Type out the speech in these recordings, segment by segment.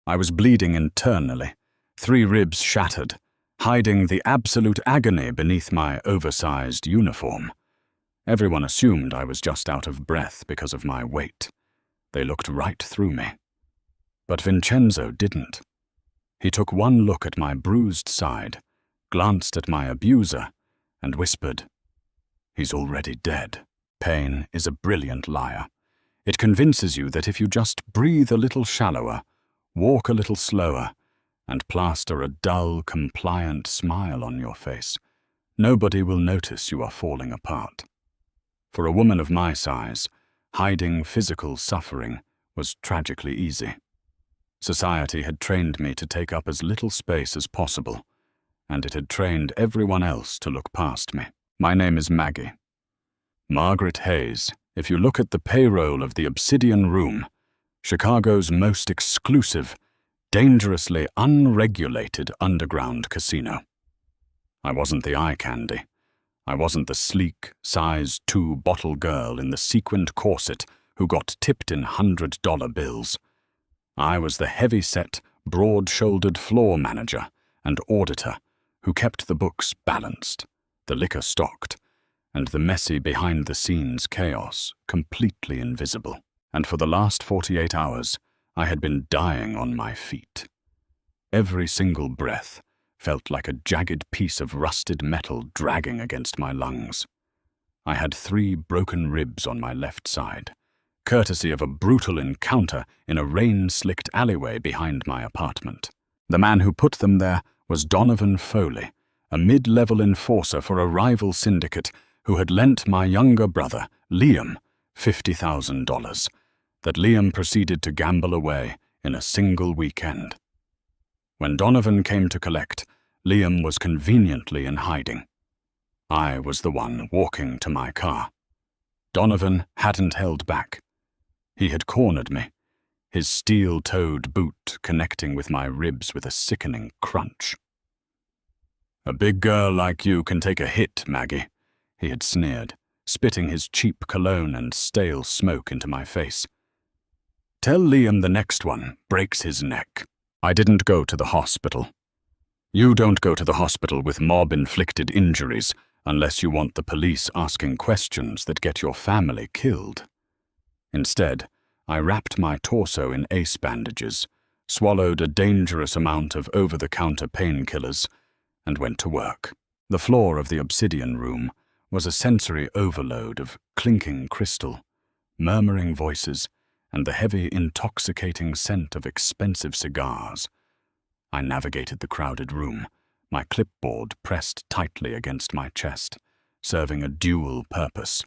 I was bleeding internally, 3 ribs shattered, hiding the absolute agony beneath my oversized uniform. Everyone assumed I was just out of breath because of my weight. They looked right through me. But Vincenzo didn't. He took one look at my bruised side, glanced at my abuser, and whispered, "He's already dead." Pain is a brilliant liar. It convinces you that if you just breathe a little shallower, walk a little slower, and plaster a dull, compliant smile on your face, nobody will notice you are falling apart. For a woman of my size, hiding physical suffering was tragically easy. Society had trained me to take up as little space as possible, and it had trained everyone else to look past me. My name is Maggie. Margaret Hayes. If you look at the payroll of the Obsidian Room, Chicago's most exclusive, dangerously unregulated underground casino. I wasn't the eye candy. I wasn't the sleek, size 2 bottle girl in the sequined corset who got tipped in $100 bills. I was the heavy-set, broad-shouldered floor manager and auditor who kept the books balanced, the liquor stocked, and the messy behind-the-scenes chaos completely invisible. And for the last 48 hours, I had been dying on my feet. Every single breath felt like a jagged piece of rusted metal dragging against my lungs. I had 3 broken ribs on my left side, courtesy of a brutal encounter in a rain-slicked alleyway behind my apartment. The man who put them there was Donovan Foley, a mid-level enforcer for a rival syndicate who had lent my younger brother, Liam, $50,000, that Liam proceeded to gamble away in a single weekend. When Donovan came to collect, Liam was conveniently in hiding. I was the one walking to my car. Donovan hadn't held back. He had cornered me, his steel-toed boot connecting with my ribs with a sickening crunch. "A big girl like you can take a hit, Maggie," he had sneered, spitting his cheap cologne and stale smoke into my face. "Tell Liam the next one breaks his neck." I didn't go to the hospital. You don't go to the hospital with mob-inflicted injuries unless you want the police asking questions that get your family killed. Instead, I wrapped my torso in ace bandages, swallowed a dangerous amount of over-the-counter painkillers, and went to work. The floor of the Obsidian Room was a sensory overload of clinking crystal, murmuring voices, and the heavy, intoxicating scent of expensive cigars. I navigated the crowded room, my clipboard pressed tightly against my chest, serving a dual purpose,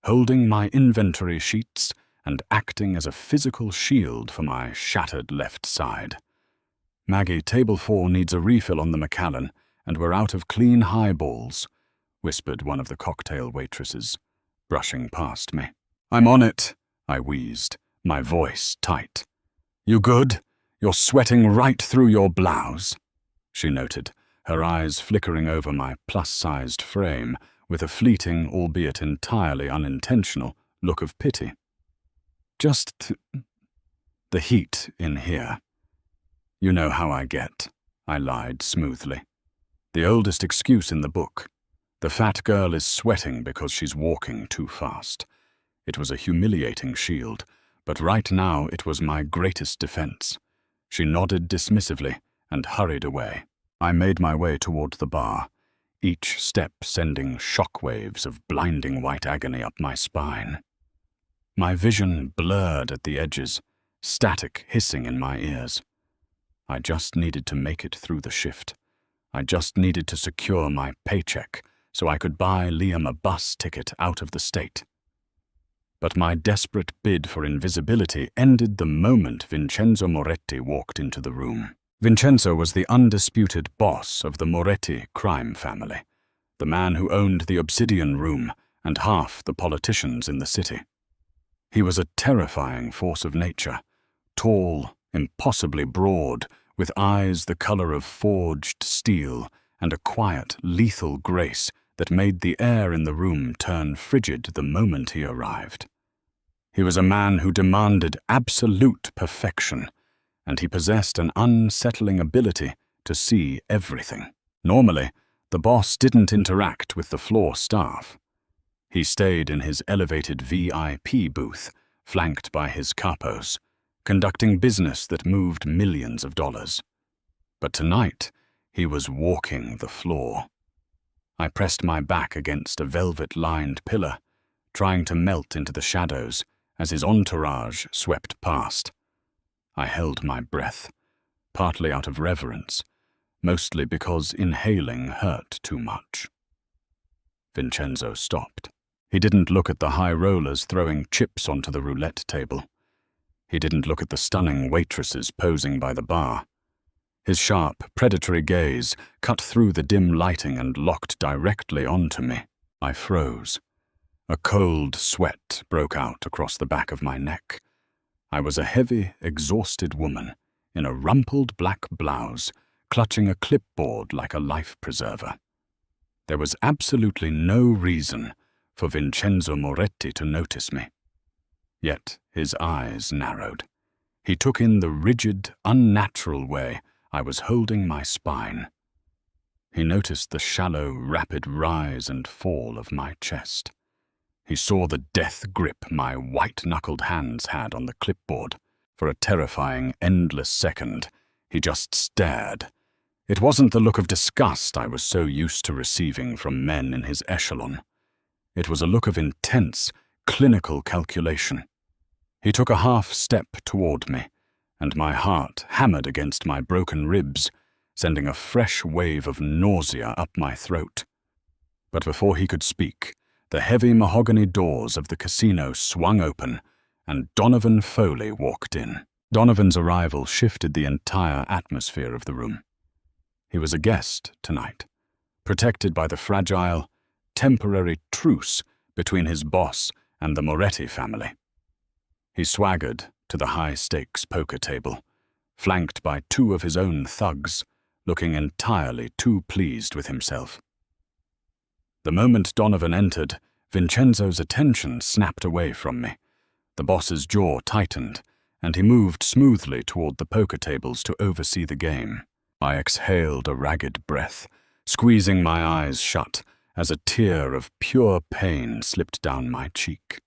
holding my inventory sheets and acting as a physical shield for my shattered left side. "Maggie, table 4 needs a refill on the Macallan, and we're out of clean highballs," whispered one of the cocktail waitresses, brushing past me. "I'm on it," I wheezed, my voice tight. "You good? You're sweating right through your blouse," she noted, her eyes flickering over my plus-sized frame with a fleeting, albeit entirely unintentional, look of pity. "Just the heat in here. You know how I get," I lied smoothly. The oldest excuse in the book. The fat girl is sweating because she's walking too fast. It was a humiliating shield, but right now it was my greatest defense. She nodded dismissively and hurried away. I made my way toward the bar, each step sending shockwaves of blinding white agony up my spine. My vision blurred at the edges, static hissing in my ears. I just needed to make it through the shift. I just needed to secure my paycheck so I could buy Liam a bus ticket out of the state. But my desperate bid for invisibility ended the moment Vincenzo Moretti walked into the room. Vincenzo was the undisputed boss of the Moretti crime family, the man who owned the Obsidian Room and half the politicians in the city. He was a terrifying force of nature, tall, impossibly broad, with eyes the color of forged steel and a quiet, lethal grace that made the air in the room turn frigid the moment he arrived. He was a man who demanded absolute perfection, and he possessed an unsettling ability to see everything. Normally, the boss didn't interact with the floor staff. He stayed in his elevated VIP booth, flanked by his capos, conducting business that moved millions of dollars. But tonight, he was walking the floor. I pressed my back against a velvet-lined pillar, trying to melt into the shadows as his entourage swept past. I held my breath, partly out of reverence, mostly because inhaling hurt too much. Vincenzo stopped. He didn't look at the high rollers throwing chips onto the roulette table. He didn't look at the stunning waitresses posing by the bar. His sharp, predatory gaze cut through the dim lighting and locked directly onto me. I froze. A cold sweat broke out across the back of my neck. I was a heavy, exhausted woman in a rumpled black blouse, clutching a clipboard like a life preserver. There was absolutely no reason for Vincenzo Moretti to notice me. Yet his eyes narrowed. He took in the rigid, unnatural way I was holding my spine. He noticed the shallow, rapid rise and fall of my chest. He saw the death grip my white-knuckled hands had on the clipboard. For a terrifying, endless second, he just stared. It wasn't the look of disgust I was so used to receiving from men in his echelon. It was a look of intense, clinical calculation. He took a half step toward me, and my heart hammered against my broken ribs, sending a fresh wave of nausea up my throat. But before he could speak, the heavy mahogany doors of the casino swung open, and Donovan Foley walked in. Donovan's arrival shifted the entire atmosphere of the room. He was a guest tonight, protected by the fragile, temporary truce between his boss and the Moretti family. He swaggered to the high-stakes poker table, flanked by two of his own thugs, looking entirely too pleased with himself. The moment Donovan entered, Vincenzo's attention snapped away from me. The boss's jaw tightened, and he moved smoothly toward the poker tables to oversee the game. I exhaled a ragged breath, squeezing my eyes shut as a tear of pure pain slipped down my cheek.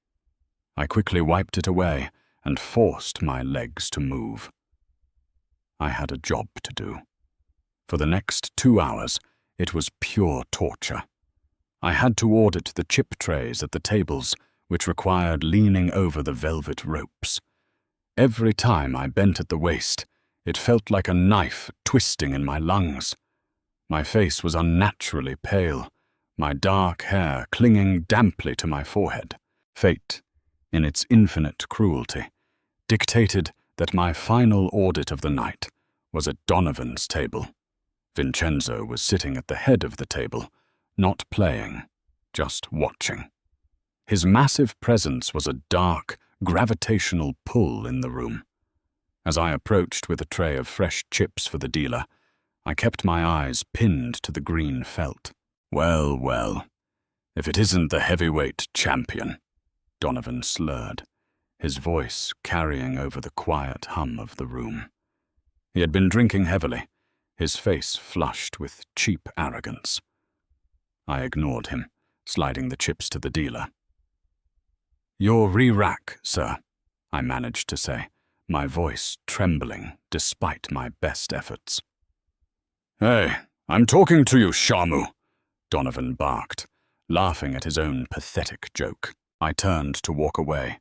I quickly wiped it away and forced my legs to move. I had a job to do. For the next 2 hours, it was pure torture. I had to audit the chip trays at the tables, which required leaning over the velvet ropes. Every time I bent at the waist, it felt like a knife twisting in my lungs. My face was unnaturally pale, my dark hair clinging damply to my forehead. Fate, in its infinite cruelty, dictated that my final audit of the night was at Donovan's table. Vincenzo was sitting at the head of the table, not playing, just watching. His massive presence was a dark, gravitational pull in the room. As I approached with a tray of fresh chips for the dealer, I kept my eyes pinned to the green felt. Well, well, if it isn't the heavyweight champion, Donovan slurred, his voice carrying over the quiet hum of the room. He had been drinking heavily, his face flushed with cheap arrogance. I ignored him, sliding the chips to the dealer. "Your re-rack, sir," I managed to say, my voice trembling despite my best efforts. "Hey, I'm talking to you, Shamu," Donovan barked, laughing at his own pathetic joke. I turned to walk away,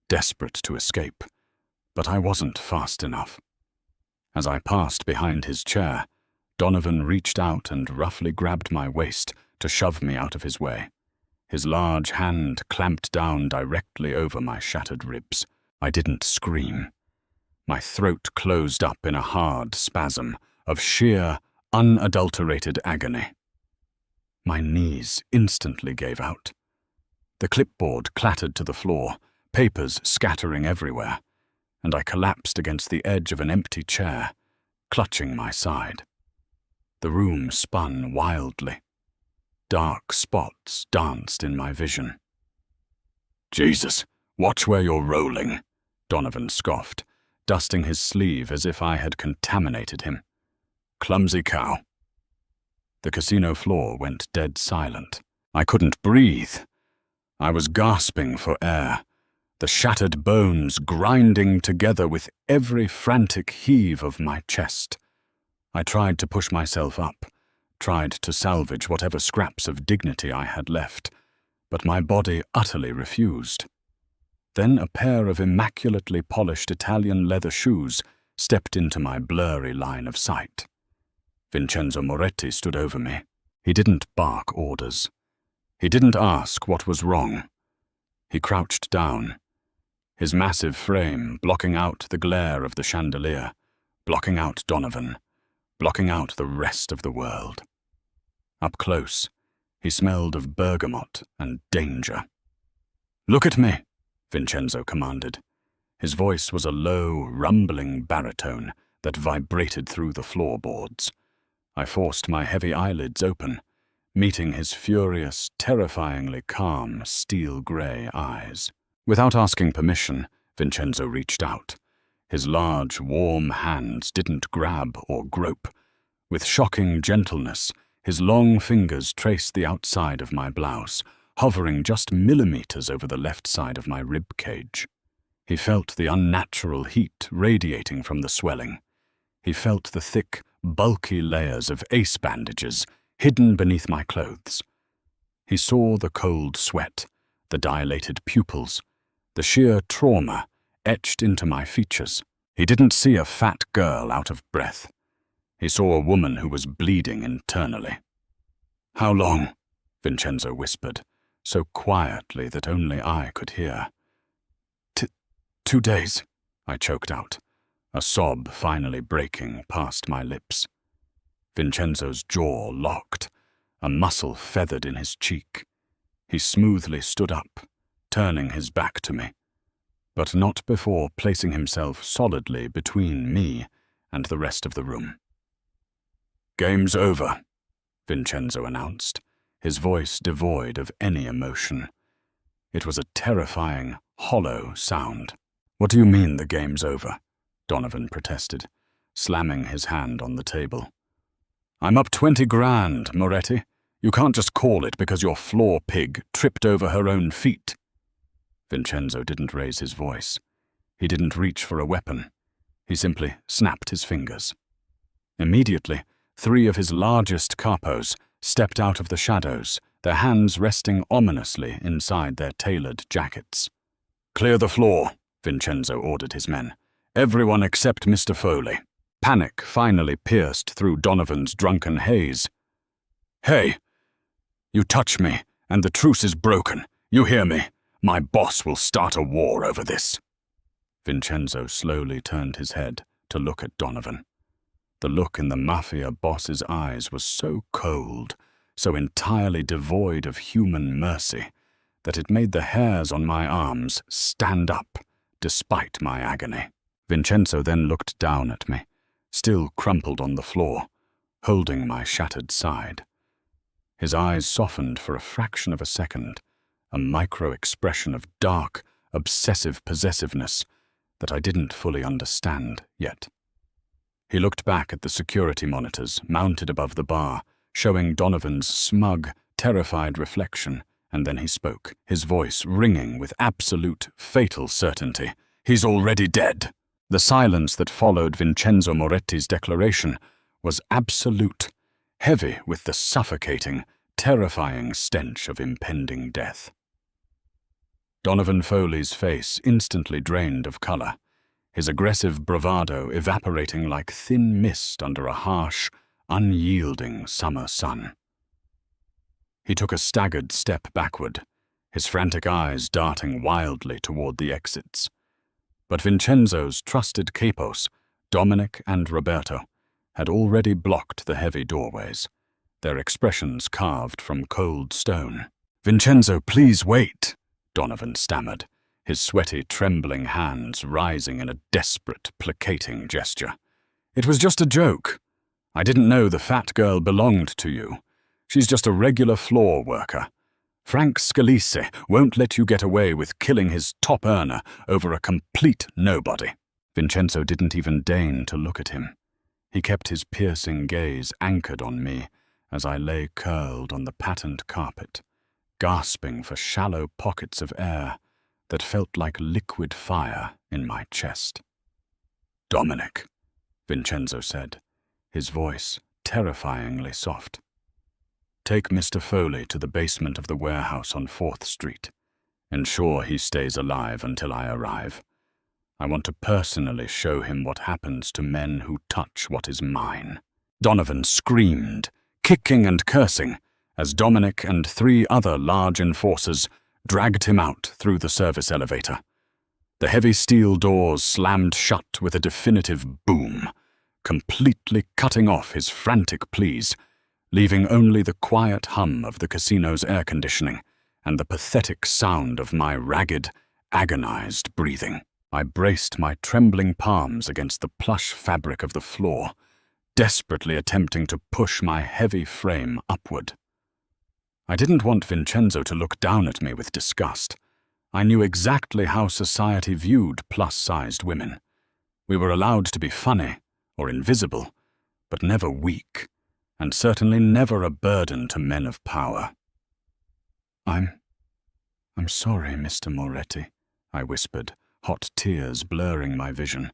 desperate to escape, but I wasn't fast enough. As I passed behind his chair, Donovan reached out and roughly grabbed my waist to shove me out of his way. His large hand clamped down directly over my shattered ribs. I didn't scream. My throat closed up in a hard spasm of sheer, unadulterated agony. My knees instantly gave out. The clipboard clattered to the floor, papers scattering everywhere, and I collapsed against the edge of an empty chair, clutching my side. The room spun wildly. Dark spots danced in my vision. "Jesus, watch where you're rolling," Donovan scoffed, dusting his sleeve as if I had contaminated him. "Clumsy cow." The casino floor went dead silent. I couldn't breathe. I was gasping for air, the shattered bones grinding together with every frantic heave of my chest. I tried to push myself up, tried to salvage whatever scraps of dignity I had left, but my body utterly refused. Then a pair of immaculately polished Italian leather shoes stepped into my blurry line of sight. Vincenzo Moretti stood over me. He didn't bark orders. He didn't ask what was wrong. He crouched down, his massive frame blocking out the glare of the chandelier, blocking out Donovan, blocking out the rest of the world. Up close, he smelled of bergamot and danger. "Look at me," Vincenzo commanded. His voice was a low, rumbling baritone that vibrated through the floorboards. I forced my heavy eyelids open, meeting his furious, terrifyingly calm, steel-grey eyes. Without asking permission, Vincenzo reached out. His large, warm hands didn't grab or grope. With shocking gentleness, his long fingers traced the outside of my blouse, hovering just millimeters over the left side of my rib cage. He felt the unnatural heat radiating from the swelling. He felt the thick, bulky layers of ace bandages hidden beneath my clothes. He saw the cold sweat, the dilated pupils, the sheer trauma etched into my features. He didn't see a fat girl out of breath. He saw a woman who was bleeding internally. "How long?" Vincenzo whispered, so quietly that only I could hear. 2 days, I choked out, a sob finally breaking past my lips. Vincenzo's jaw locked, a muscle feathered in his cheek. He smoothly stood up, turning his back to me, but not before placing himself solidly between me and the rest of the room. "Game's over," Vincenzo announced, his voice devoid of any emotion. It was a terrifying, hollow sound. "What do you mean the game's over?" Donovan protested, slamming his hand on the table. "I'm up 20 grand, Moretti. You can't just call it because your floor pig tripped over her own feet." Vincenzo didn't raise his voice. He didn't reach for a weapon. He simply snapped his fingers. Immediately, 3 of his largest capos stepped out of the shadows, their hands resting ominously inside their tailored jackets. "Clear the floor," Vincenzo ordered his men. "Everyone except Mr. Foley." Panic finally pierced through Donovan's drunken haze. "Hey! You touch me, and the truce is broken. You hear me? My boss will start a war over this." Vincenzo slowly turned his head to look at Donovan. The look in the Mafia Boss's eyes was so cold, so entirely devoid of human mercy, that it made the hairs on my arms stand up, despite my agony. Vincenzo then looked down at me, still crumpled on the floor, holding my shattered side. His eyes softened for a fraction of a second, a micro-expression of dark, obsessive possessiveness that I didn't fully understand yet. He looked back at the security monitors mounted above the bar, showing Donovan's smug, terrified reflection, and then he spoke, his voice ringing with absolute, fatal certainty. "He's already dead." The silence that followed Vincenzo Moretti's declaration was absolute, heavy with the suffocating, terrifying stench of impending death. Donovan Foley's face instantly drained of color, his aggressive bravado evaporating like thin mist under a harsh, unyielding summer sun. He took a staggered step backward, his frantic eyes darting wildly toward the exits. But Vincenzo's trusted capos, Dominic and Roberto, had already blocked the heavy doorways, their expressions carved from cold stone. "Vincenzo, please wait," Donovan stammered, his sweaty, trembling hands rising in a desperate, placating gesture. "It was just a joke. I didn't know the fat girl belonged to you. She's just a regular floor worker. Frank Scalise won't let you get away with killing his top earner over a complete nobody." Vincenzo didn't even deign to look at him. He kept his piercing gaze anchored on me as I lay curled on the patterned carpet, gasping for shallow pockets of air that felt like liquid fire in my chest. "Dominic," Vincenzo said, his voice terrifyingly soft. "Take Mr. Foley to the basement of the warehouse on 4th Street. Ensure he stays alive until I arrive. I want to personally show him what happens to men who touch what is mine." Donovan screamed, kicking and cursing, as Dominic and 3 other large enforcers dragged him out through the service elevator. The heavy steel doors slammed shut with a definitive boom, completely cutting off his frantic pleas, leaving only the quiet hum of the casino's air conditioning and the pathetic sound of my ragged, agonized breathing. I braced my trembling palms against the plush fabric of the floor, desperately attempting to push my heavy frame upward. I didn't want Vincenzo to look down at me with disgust. I knew exactly how society viewed plus-sized women. We were allowed to be funny or invisible, but never weak, and certainly never a burden to men of power. I'm sorry, Mr. Moretti," I whispered, hot tears blurring my vision.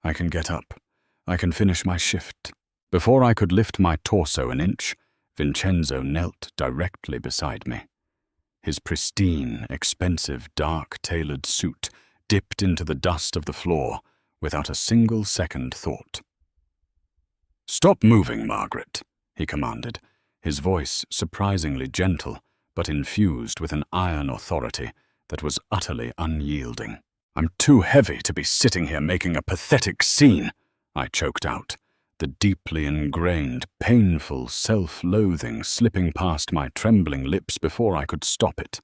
"I can get up. I can finish my shift." Before I could lift my torso an inch, Vincenzo knelt directly beside me. His pristine, expensive, dark-tailored suit dipped into the dust of the floor without a single second thought. "Stop moving, Margaret," he commanded, his voice surprisingly gentle but infused with an iron authority that was utterly unyielding. "I'm too heavy to be sitting here making a pathetic scene," I choked out, the deeply ingrained, painful self-loathing slipping past my trembling lips before I could stop it.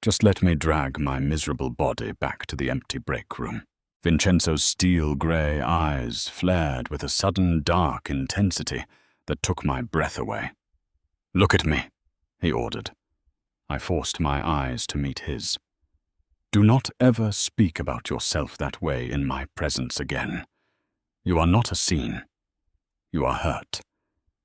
"Just let me drag my miserable body back to the empty break room." Vincenzo's steel-grey eyes flared with a sudden dark intensity that took my breath away. "Look at me," he ordered. I forced my eyes to meet his. "Do not ever speak about yourself that way in my presence again. You are not a scene. You are hurt,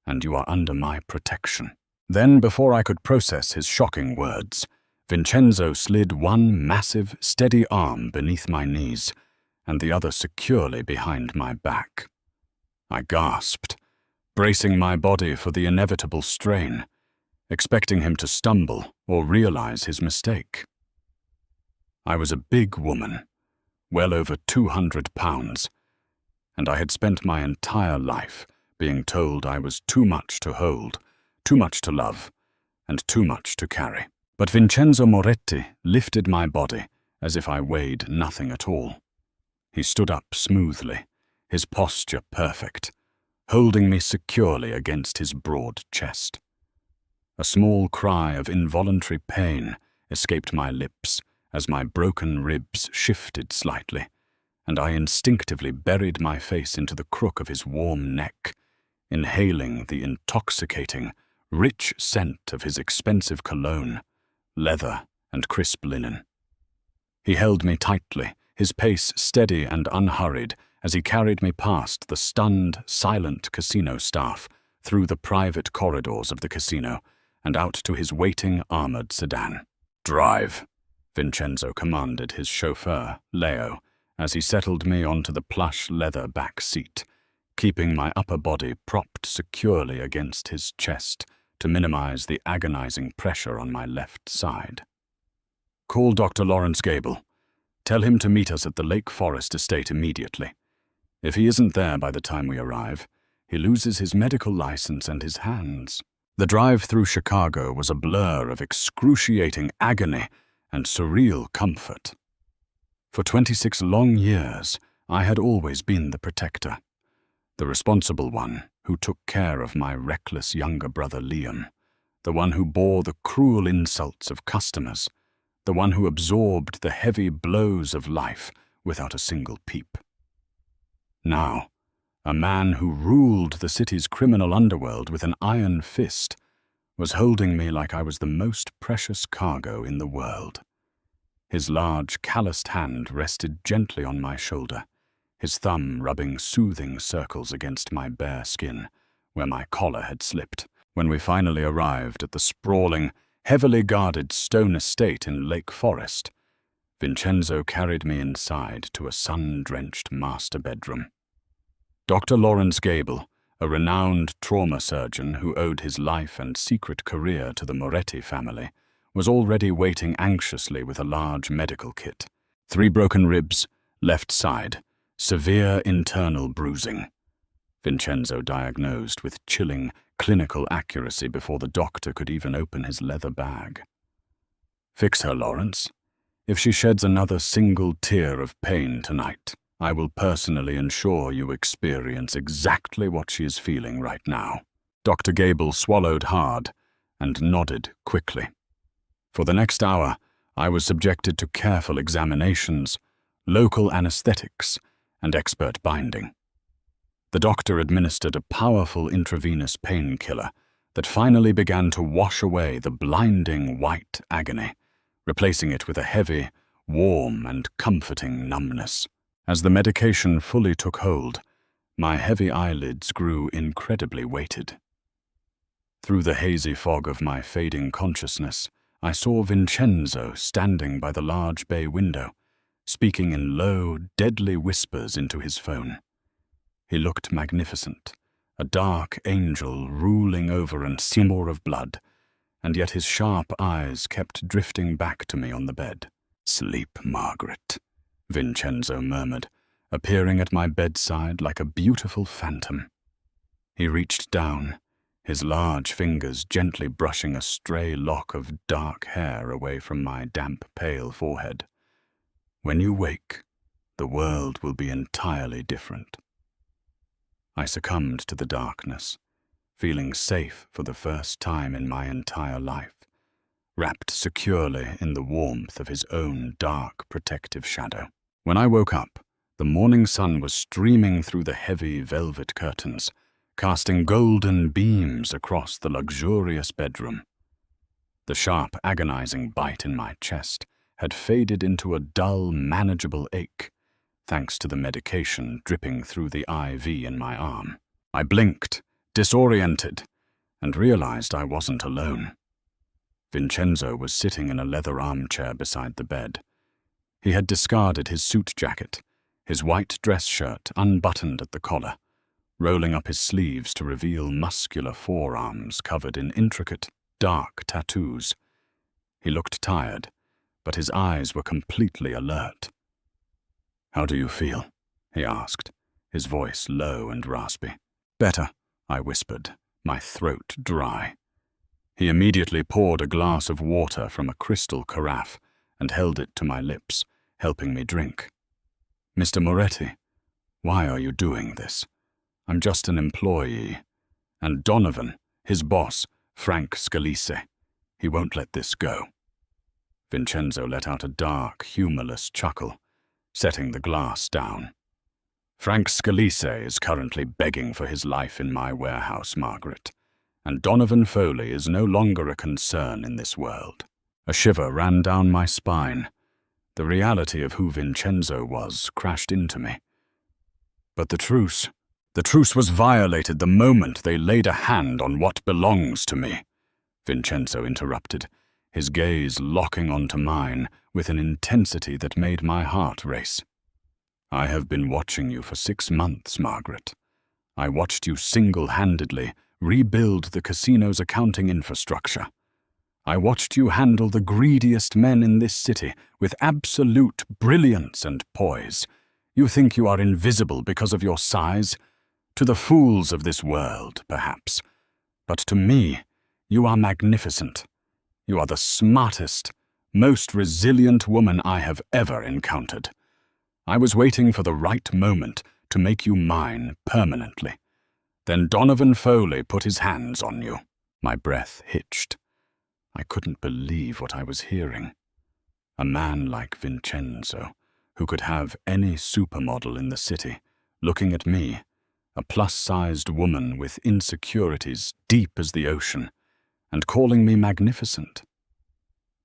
and you are under my protection." Then, before I could process his shocking words, Vincenzo slid one massive, steady arm beneath my knees and the other securely behind my back. I gasped, bracing my body for the inevitable strain, expecting him to stumble or realize his mistake. I was a big woman, well over 200 pounds, and I had spent my entire life being told I was too much to hold, too much to love, and too much to carry. But Vincenzo Moretti lifted my body as if I weighed nothing at all. He stood up smoothly, his posture perfect, holding me securely against his broad chest. A small cry of involuntary pain escaped my lips as my broken ribs shifted slightly, and I instinctively buried my face into the crook of his warm neck, inhaling the intoxicating, rich scent of his expensive cologne, leather, and crisp linen. He held me tightly, his pace steady and unhurried as he carried me past the stunned, silent casino staff, through the private corridors of the casino, and out to his waiting armored sedan. "Drive," Vincenzo commanded his chauffeur, Leo, as he settled me onto the plush leather back seat, keeping my upper body propped securely against his chest to minimize the agonizing pressure on my left side. "Call Dr. Lawrence Gable. Tell him to meet us at the Lake Forest estate immediately. If he isn't there by the time we arrive, he loses his medical license and his hands." The drive through Chicago was a blur of excruciating agony and surreal comfort. For 26 long years, I had always been the protector, the responsible one who took care of my reckless younger brother Liam, the one who bore the cruel insults of customers, the one who absorbed the heavy blows of life without a single peep. Now, a man who ruled the city's criminal underworld with an iron fist was holding me like I was the most precious cargo in the world. His large, calloused hand rested gently on my shoulder, his thumb rubbing soothing circles against my bare skin, where my collar had slipped. When we finally arrived at the sprawling, heavily guarded stone estate in Lake Forest, Vincenzo carried me inside to a sun-drenched master bedroom. Dr. Lawrence Gable, a renowned trauma surgeon who owed his life and secret career to the Moretti family, was already waiting anxiously with a large medical kit. 3 broken ribs, left side, severe internal bruising. Vincenzo diagnosed with chilling, clinical accuracy before the doctor could even open his leather bag. Fix her, Lawrence. If she sheds another single tear of pain tonight, I will personally ensure you experience exactly what she is feeling right now. Dr. Gable swallowed hard and nodded quickly. For the next hour, I was subjected to careful examinations, local anesthetics, and expert binding. The doctor administered a powerful intravenous painkiller that finally began to wash away the blinding white agony, replacing it with a heavy, warm, and comforting numbness. As the medication fully took hold, my heavy eyelids grew incredibly weighted. Through the hazy fog of my fading consciousness, I saw Vincenzo standing by the large bay window, speaking in low, deadly whispers into his phone. He looked magnificent, a dark angel ruling over an simmer of blood, and yet his sharp eyes kept drifting back to me on the bed. "Sleep, Margaret," Vincenzo murmured, appearing at my bedside like a beautiful phantom. He reached down, his large fingers gently brushing a stray lock of dark hair away from my damp, pale forehead. "When you wake, the world will be entirely different." I succumbed to the darkness, feeling safe for the first time in my entire life, wrapped securely in the warmth of his own dark, protective shadow. When I woke up, the morning sun was streaming through the heavy velvet curtains, casting golden beams across the luxurious bedroom. The sharp, agonizing bite in my chest had faded into a dull, manageable ache, thanks to the medication dripping through the IV in my arm. I blinked, disoriented, and realized I wasn't alone. Vincenzo was sitting in a leather armchair beside the bed. He had discarded his suit jacket, his white dress shirt unbuttoned at the collar, rolling up his sleeves to reveal muscular forearms covered in intricate, dark tattoos. He looked tired, but his eyes were completely alert. "How do you feel?" he asked, his voice low and raspy. "Better," I whispered, my throat dry. He immediately poured a glass of water from a crystal carafe and held it to my lips, helping me drink. "Mr. Moretti, why are you doing this? I'm just an employee. And Donovan, his boss, Frank Scalise, he won't let this go." Vincenzo let out a dark, humorless chuckle, setting the glass down. "Frank Scalise is currently begging for his life in my warehouse, Margaret, and Donovan Foley is no longer a concern in this world." A shiver ran down my spine. The reality of who Vincenzo was crashed into me. "But the truce was violated the moment they laid a hand on what belongs to me," Vincenzo interrupted, his gaze locking onto mine with an intensity that made my heart race. "I have been watching you for 6 months, Margaret. I watched you single-handedly rebuild the casino's accounting infrastructure. I watched you handle the greediest men in this city with absolute brilliance and poise. You think you are invisible because of your size? To the fools of this world, perhaps. But to me, you are magnificent. You are the smartest, most resilient woman I have ever encountered. I was waiting for the right moment to make you mine permanently. Then Donovan Foley put his hands on you." My breath hitched. I couldn't believe what I was hearing. A man like Vincenzo, who could have any supermodel in the city, looking at me, a plus-sized woman with insecurities deep as the ocean, and calling me magnificent.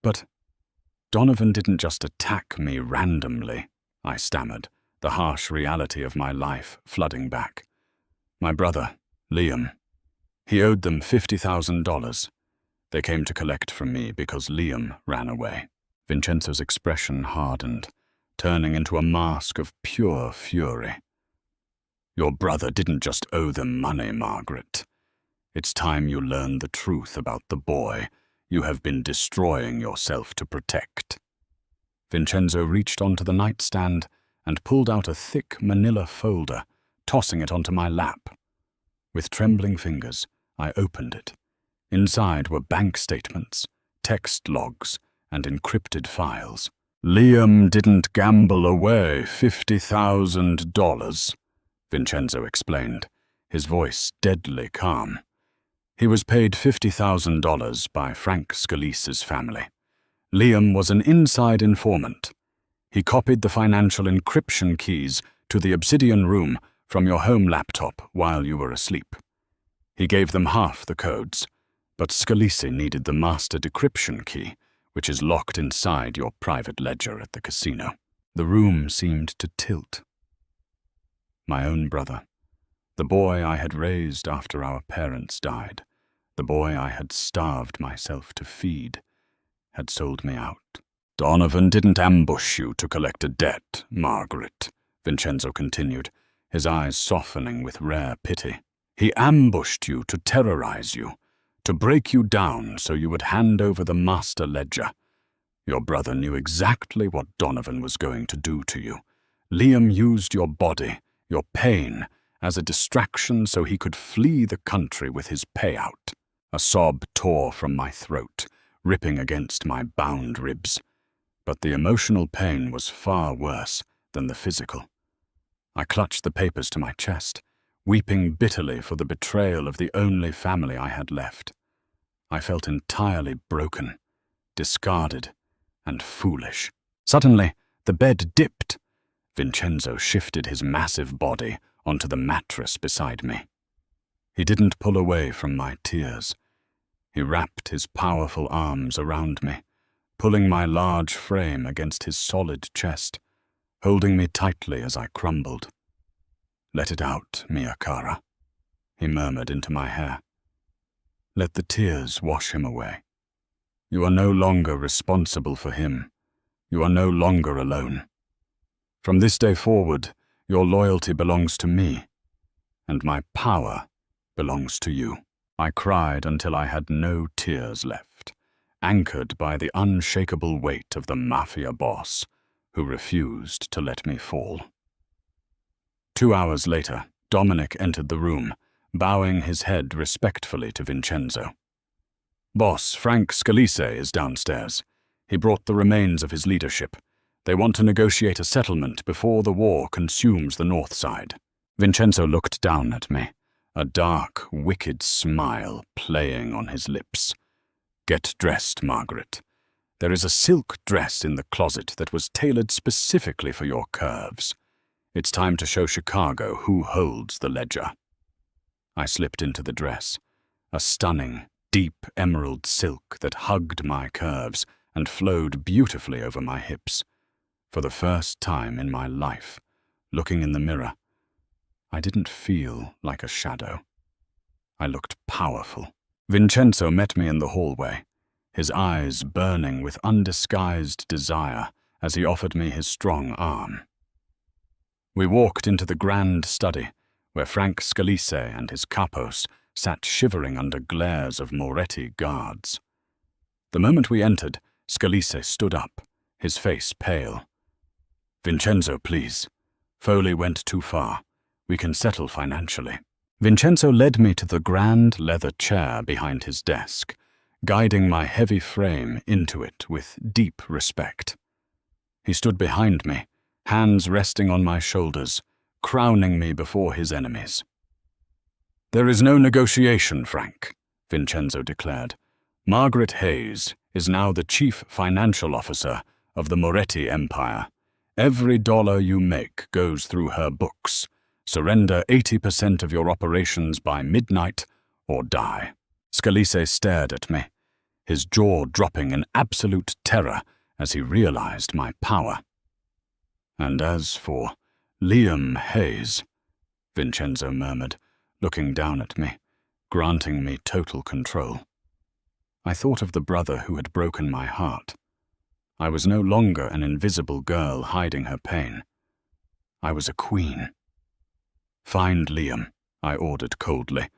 But Donovan didn't just attack me randomly, I stammered, the harsh reality of my life flooding back. My brother, Liam, he owed them $50,000. They came to collect from me because Liam ran away. Vincenzo's expression hardened, turning into a mask of pure fury. Your brother didn't just owe them money, Margaret. It's time you learn the truth about the boy you have been destroying yourself to protect. Vincenzo reached onto the nightstand and pulled out a thick manila folder, tossing it onto my lap. With trembling fingers, I opened it. Inside were bank statements, text logs, and encrypted files. Liam didn't gamble away $50,000, Vincenzo explained, his voice deadly calm. He was paid $50,000 by Frank Scalise's family. Liam was an inside informant. He copied the financial encryption keys to the Obsidian room from your home laptop while you were asleep. He gave them half the codes, but Scalise needed the master decryption key, which is locked inside your private ledger at the casino. The room seemed to tilt. My own brother, the boy I had raised after our parents died, the boy I had starved myself to feed, had sold me out. Donovan didn't ambush you to collect a debt, Margaret, Vincenzo continued, his eyes softening with rare pity. He ambushed you to terrorize you, to break you down so you would hand over the master ledger. Your brother knew exactly what Donovan was going to do to you. Liam used your body, your pain, as a distraction so he could flee the country with his payout. A sob tore from my throat, ripping against my bound ribs. But the emotional pain was far worse than the physical. I clutched the papers to my chest, weeping bitterly for the betrayal of the only family I had left. I felt entirely broken, discarded, and foolish. Suddenly, the bed dipped. Vincenzo shifted his massive body onto the mattress beside me. He didn't pull away from my tears. He wrapped his powerful arms around me, pulling my large frame against his solid chest, holding me tightly as I crumbled. "Let it out, mia cara," he murmured into my hair. "Let the tears wash him away. You are no longer responsible for him. You are no longer alone. From this day forward, your loyalty belongs to me, and my power belongs to you." I cried until I had no tears left, anchored by the unshakable weight of the Mafia Boss, who refused to let me fall. 2 hours later, Dominic entered the room, bowing his head respectfully to Vincenzo. "Boss, Frank Scalise is downstairs. He brought the remains of his leadership. They want to negotiate a settlement before the war consumes the north side." Vincenzo looked down at me, a dark, wicked smile playing on his lips. "Get dressed, Margaret. There is a silk dress in the closet that was tailored specifically for your curves. It's time to show Chicago who holds the ledger." I slipped into the dress, a stunning, deep emerald silk that hugged my curves and flowed beautifully over my hips. For the first time in my life, looking in the mirror, I didn't feel like a shadow. I looked powerful. Vincenzo met me in the hallway, his eyes burning with undisguised desire as he offered me his strong arm. We walked into the grand study, where Frank Scalise and his capos sat shivering under glares of Moretti guards. The moment we entered, Scalise stood up, his face pale. "Vincenzo, please. Foley went too far. We can settle financially." Vincenzo led me to the grand leather chair behind his desk, guiding my heavy frame into it with deep respect. He stood behind me, hands resting on my shoulders, crowning me before his enemies. "There is no negotiation, Frank," Vincenzo declared. "Margaret Hayes is now the chief financial officer of the Moretti Empire. Every dollar you make goes through her books. Surrender 80% of your operations by midnight or die." Scalise stared at me, his jaw dropping in absolute terror as he realized my power. "And as for Liam Hayes, Vincenzo murmured, looking down at me, granting me total control. I thought of the brother who had broken my heart. I was no longer an invisible girl hiding her pain. I was a queen. "Find Liam," I ordered coldly.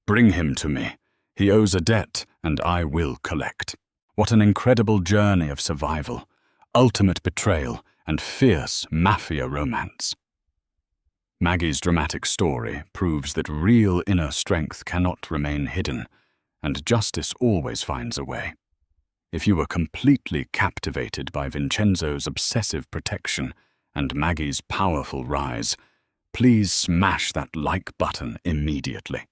"Bring him to me. He owes a debt, and I will collect." What an incredible journey of survival, ultimate betrayal, and fierce mafia romance. Maggie's dramatic story proves that real inner strength cannot remain hidden, and justice always finds a way. If you were completely captivated by Vincenzo's obsessive protection and Maggie's powerful rise, please smash that like button immediately.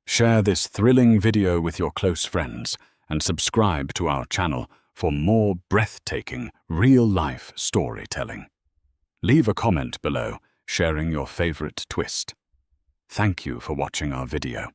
Share this thrilling video with your close friends and subscribe to our channel for more breathtaking, real-life storytelling. Leave a comment below sharing your favorite twist. Thank you for watching our video.